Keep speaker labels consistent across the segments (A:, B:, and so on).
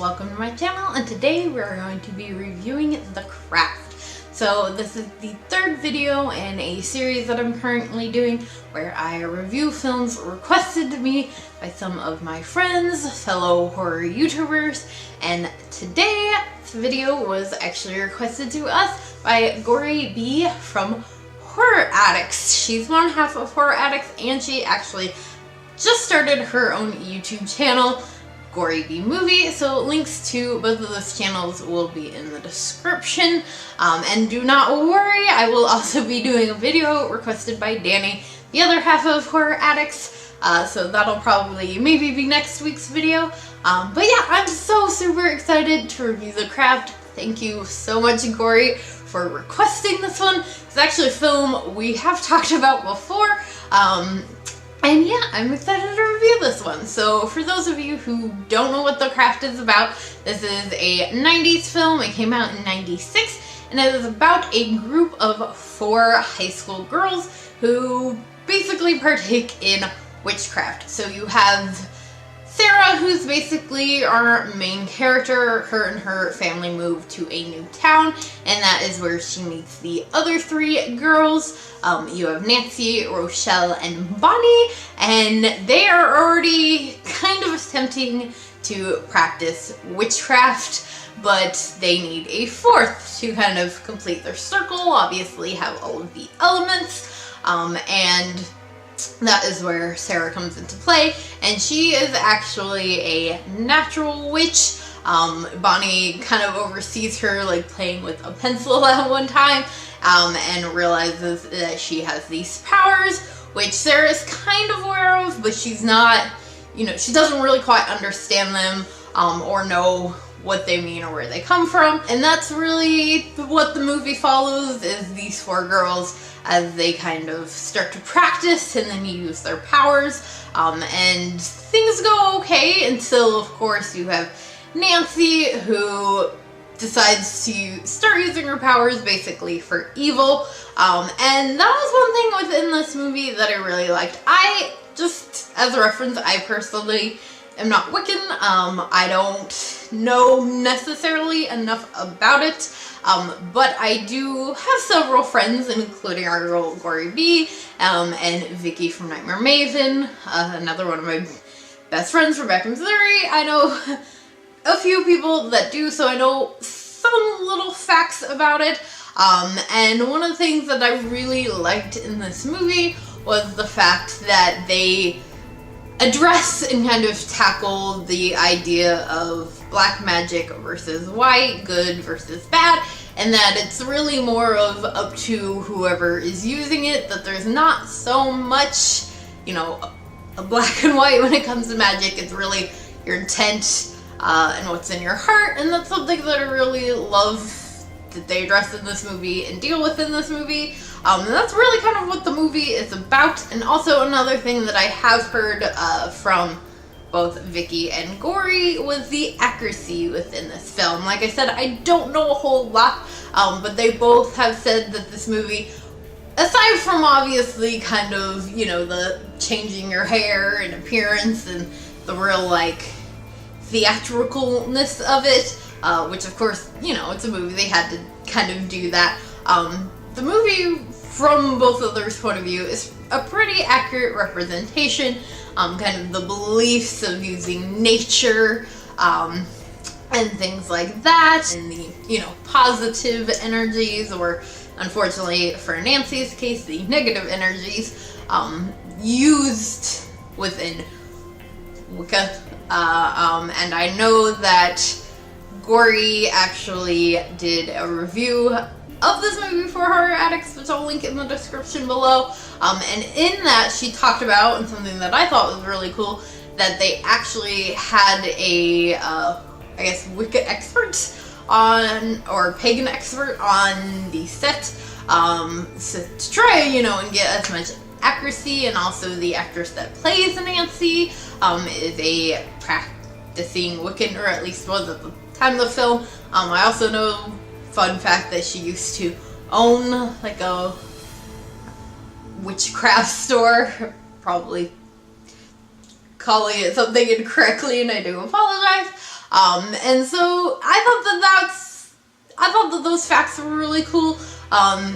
A: welcome to my channel, and today we're going to be reviewing The Craft. So this is the third video in a series that I'm currently doing where I review films requested to me by some of my friends, fellow horror YouTubers, and today's video was actually requested to us by Gory B from Horror Addicts. She's one half of Horror Addicts, and she actually just started her own YouTube channel, Gory B Movie, so links to both of those channels will be in the description. And do not worry, I will also be doing a video requested by Danny, the other half of Horror Addicts, so that'll probably maybe be next week's video. But yeah, I'm so super excited to review The Craft. Thank you so much, Gory, for requesting this one. It's actually a film we have talked about before. And yeah, I'm excited to review this one. So for those of you who don't know what The Craft is about, this is a 90s film. It came out in '96, and it is about a group of 4 high school girls who basically partake in witchcraft. So you have Sarah, who's basically our main character. Her and her family move to a new town, and that is where she meets the other 3 girls. You have Nancy, Rochelle, and Bonnie, and they are already kind of attempting to practice witchcraft, but they need a 4th to kind of complete their circle, obviously have all of the elements, and that is where Sarah comes into play, and she is actually a natural witch. Bonnie kind of oversees her like playing with a pencil at one time, and realizes that she has these powers, which Sarah is kind of aware of, but she's not, she doesn't really quite understand them, or know what they mean or where they come from. And that's really what the movie follows, is these 4 girls as they kind of start to practice and then use their powers, and things go okay until, of course, you have Nancy, who decides to start using her powers basically for evil, and that was one thing within this movie that I really liked. Just as a reference, I personally am not Wiccan. I don't know necessarily enough about it, but I do have several friends, including our girl Gory B, and Vicky from Nightmare Maven, another one of my best friends from back in Missouri. I know a few people that do, so I know some little facts about it. And one of the things that I really liked in this movie was the fact that they address and kind of tackle the idea of black magic versus white, good versus bad, and that it's really more of up to whoever is using it, that there's not so much, a black and white when it comes to magic. It's really your intent, and what's in your heart, and that's something that I really love that they address in this movie and deal with in this movie. And that's really kind of what the movie is about. And also another thing that I have heard from both Vicky and Gory was the accuracy within this film. Like I said, I don't know a whole lot, but they both have said that this movie, aside from obviously kind of, the changing your hair and appearance and the real, theatricalness of it, which of course, it's a movie, they had to kind of do that. The movie, from both of their point of view, is a pretty accurate representation, kind of the beliefs of using nature, and things like that, and the, positive energies, or unfortunately for Nancy's case, the negative energies, used within Wicca. And I know that Gory actually did a review of this movie for Horror Addicts, which I'll link in the description below. And in that she talked about, and something that I thought was really cool, that they actually had a, Wicca expert on, or pagan expert on the set, to try, and get as much accuracy. And also the actress that plays Nancy is a practicing Wiccan, or at least was at the time of the film. I also know, fun fact, that she used to own a witchcraft store. Probably calling it something incorrectly, and I do apologize. And so I thought that those facts were really cool.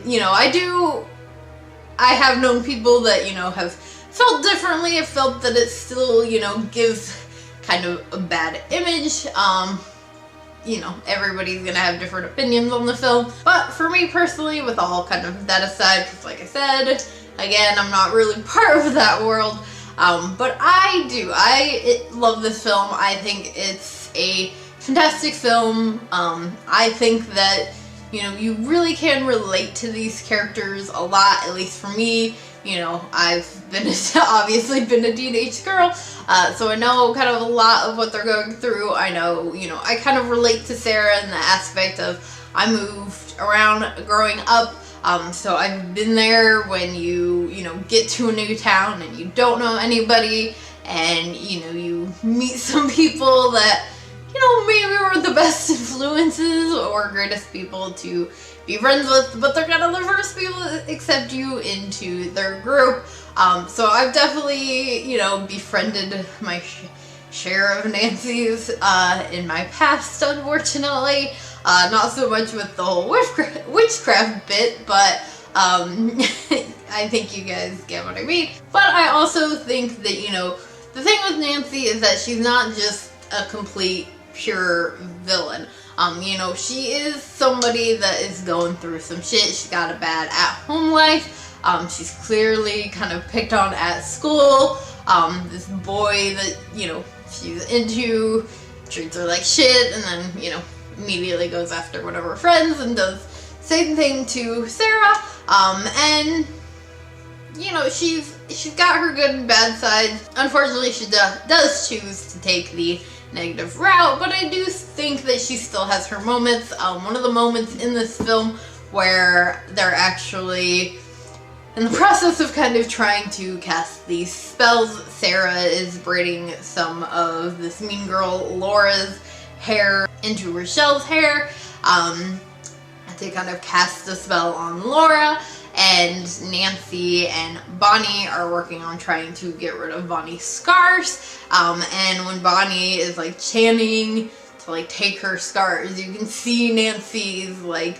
A: You know, I have known people that, you know, have felt differently, have felt that it still, you know, gives kind of a bad image. You know, everybody's gonna have different opinions on the film. But for me personally, with all kind of that aside, because like I said, again, I'm not really part of that world. But I love this film. I think it's a fantastic film. I think that, you know, you really can relate to these characters a lot, at least for me. You know, I've obviously been a teenage girl, so I know kind of a lot of what they're going through. I know, you know, I kind of relate to Sarah in the aspect of I moved around growing up, so I've been there when you know, get to a new town and you don't know anybody, and, you know, you meet some people that, you know, maybe weren't the best influences or greatest people to be friends with, but they're kind of the first people that accept you into their group. So I've definitely, you know, befriended my share of Nancy's in my past, unfortunately. Not so much with the whole witchcraft bit, but I think you guys get what I mean. But I also think that, you know, the thing with Nancy is that she's not just a complete pure villain. You know, she is somebody that is going through some shit. She's got a bad at-home life. She's clearly kind of picked on at school. This boy that, you know, she's into treats her like shit, and then, you know, immediately goes after one of her friends and does the same thing to Sarah. And, you know, she's got her good and bad sides. Unfortunately, she does choose to take the negative route, but I do think that she still has her moments. One of the moments in this film where they're actually in the process of kind of trying to cast these spells, Sarah is braiding some of this mean girl Laura's hair into Rochelle's hair to kind of cast a spell on Laura, and Nancy and Bonnie are working on trying to get rid of Bonnie's scars. And when Bonnie is like chanting to like take her scars, you can see Nancy's like,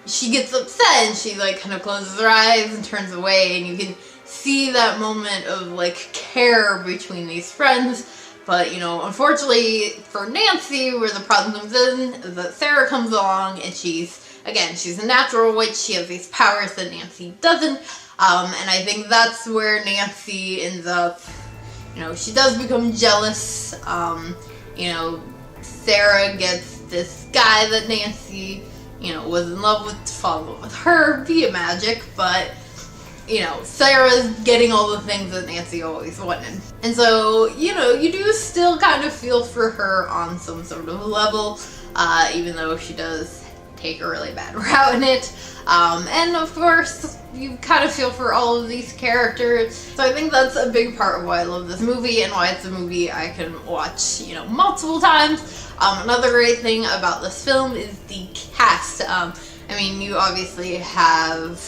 A: she gets upset and she like kind of closes her eyes and turns away, and you can see that moment of like care between these friends. But, you know, unfortunately for Nancy, where the problem comes in is that Sarah comes along and she's a natural witch. She has these powers that Nancy doesn't. And I think that's where Nancy ends up, you know, she does become jealous. You know, Sarah gets this guy that Nancy, you know, was in love with to fall in love with her via magic, but, you know, Sarah's getting all the things that Nancy always wanted. And so, you know, you do still kind of feel for her on some sort of level, even though she does take a really bad route in it. And of course, you kind of feel for all of these characters. So I think that's a big part of why I love this movie and why it's a movie I can watch, you know, multiple times. Another great thing about this film is the cast. I mean, you obviously have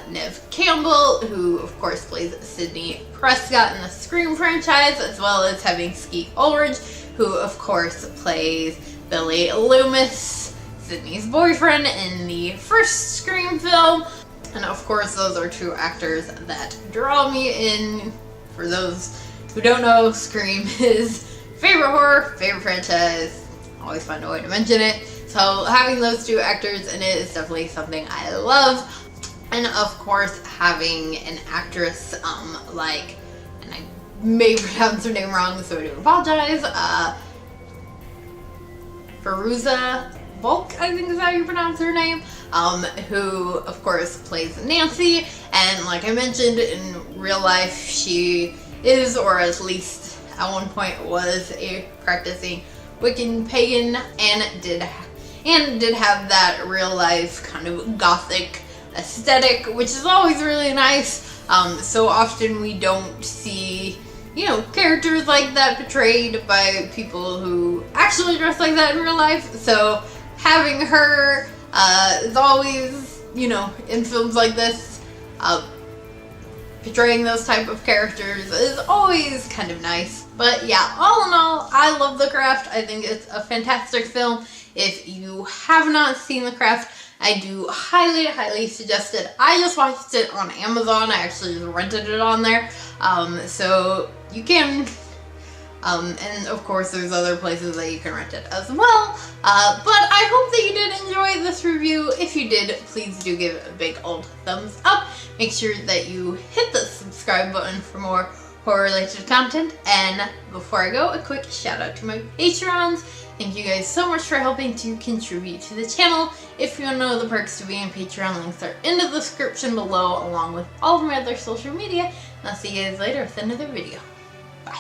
A: Neve Campbell, who of course plays Sidney Prescott in the Scream franchise, as well as having Skeet Ulrich, who of course plays Billy Loomis, Sidney's boyfriend in the first Scream film. And of course, those are two actors that draw me in. For those who don't know, Scream is favorite horror, favorite franchise. Always find a way to mention it. So having those two actors in it is definitely something I love. And of course, having an actress like, and I may pronounce her name wrong, so I do apologize, Fairuza Balk, I think is how you pronounce her name, who of course plays Nancy. And like I mentioned, in real life she is, or at least at one point was, a practicing Wiccan pagan, and did have that real life kind of gothic aesthetic, which is always really nice. So often we don't see, you know, characters like that portrayed by people who actually dress like that in real life. So having her is always, you know, in films like this, portraying those type of characters is always kind of nice. But yeah, all in all, I love The Craft. I think it's a fantastic film. If you have not seen The Craft, I do highly, highly suggest it. I just watched it on Amazon. I actually just rented it on there. So you can, and of course there's other places that you can rent it as well. But I hope that you did enjoy this review. If you did, please do give it a big old thumbs up. Make sure that you hit the subscribe button for more horror-related content. And before I go, a quick shout out to my Patreons. Thank you guys so much for helping to contribute to the channel. If you want to know the perks to being a Patreon, links are in the description below, along with all of my other social media. And I'll see you guys later with another video. Bye.